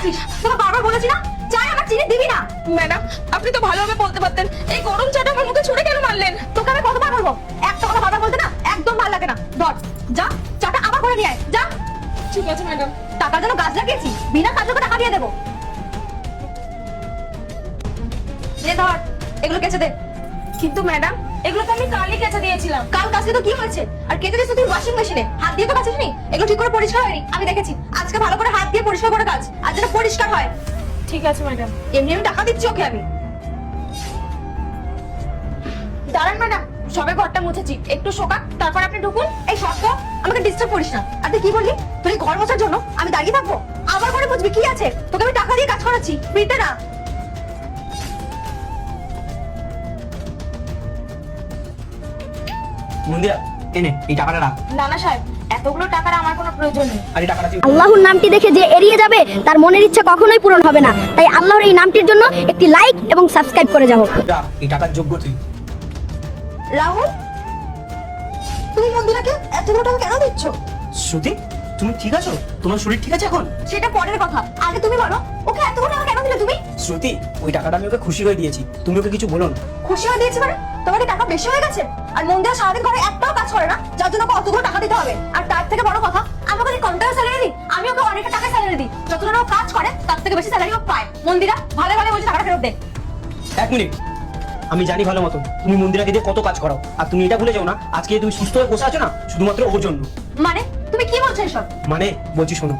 আছিস? তোকে বারবার বলেছি না চাই আমার চিনি দিবি না। ম্যাডাম আপনি তো ভালোভাবে বলতে পারতেন, এই গরম চাটা আমার মুখে ছুঁড়ে কেন মারলেন? তোকে আমি কতবার বলবো, একটা কথা বারবার বলতে না একদম ভালো লাগে না। ধর যা, চাটা আবার করে নিয়ে আয় যা। ঠিক আছে ম্যাডাম। টাকার জন্য গাছ লাগিয়েছি, বিনা কাজে টাকা দিয়ে দেবো। নে ধর, এগুলো কেচে দে। কিন্তু ম্যাডাম এগুলো তো আমি কালই কেচে দিয়েছিলাম। কাল কাজকে তো কি হয়েছে? আর কেচে দিয়েছিস তুই ওয়াশিং মেশিনে, হাত দিয়ে তো কাচিস নি। এগুলো ঠিক করে পরিষ্কার হয়নি, আমি দেখেছি। আজকে ভালো করে হাত দিয়ে পরিষ্কার করে কাজ, আর যেন পরিষ্কার হয়। ঠিক আছে ম্যাডাম। এমনি আমি টাকা দিচ্ছি ওকে আমি। দাঁড়ান ম্যাডাম, সবে ঘরটা মুছেছি, একটু শোকাক তারপর আপনি ঢুকুন। এই সত্য, আমাকে ডিস্টার্ব করিস না। আর তুই কি বললি? তুই ঘর মোছার জন্য আমি দাঁড়িয়ে থাকবো? আবার করে বুঝবি কি আছে? তোকে আমি টাকা দিয়ে কাজ করাচ্ছি, ফ্রিতে না। মন্দিরা এনে এই টাকাটা রাখ। নানা সাহেব, এতগুলো টাকার আমার কোনো প্রয়োজন নেই। আর এই টাকাটা তুই আল্লাহর নামটি দেখে যে এড়িয়ে যাবে তার মনের ইচ্ছা কখনোই পূরণ হবে না। তাই আল্লাহর এই নামটির জন্য একটি লাইক এবং সাবস্ক্রাইব করে যাও। রাখ, এই টাকার যোগ্য তুই। রাহুল, তুমি মন্দিরাকে এতগুলো টাকা কেন দিচ্ছ? শ্রুতি তুমি ঠিক আছো? তোমার শরীর ঠিক আছে এখন? সেটা পরের কথা, আগে তুমি বলো ওকে এতগুলো টাকা কেন দিলে তুমি? শ্রুতি ওই টাকাটা আমি ওকে খুশি হয়ে দিয়েছি, তুমি ওকে কিছু বলো না। খুশি হয়ে দিয়েছি মানে? তোমার কি টাকা বেশি হয়ে গেছে? আর মন্দিরা সারাদিন ঘরে একটাও কাজ করে না, যার জন্য ওকে অতগুলো টাকা দিতে হবে। আর তার থেকে বড় কথা, আমি ওকে কম টাকা স্যালারি দিই, আমি ওকে অনেক টাকা স্যালারি দিই। যতটা ও কাজ করে তার থেকে বেশি স্যালারি ও পায়। মন্দিরা ভালো ভালো বলছি টাকাটা ফেরত দে। এক মিনিট, আমি জানি ভালো মতো তুমি মন্দিরাকে দিয়ে কত কাজ করাও, আর তুমি এটা ভুলে যাও না আজকে তুমি সুস্থ হয়ে বসে আছো না শুধুমাত্র ওর জন্য। মানে তুমি কি বলছো এসব? মানে বলছি শোনো,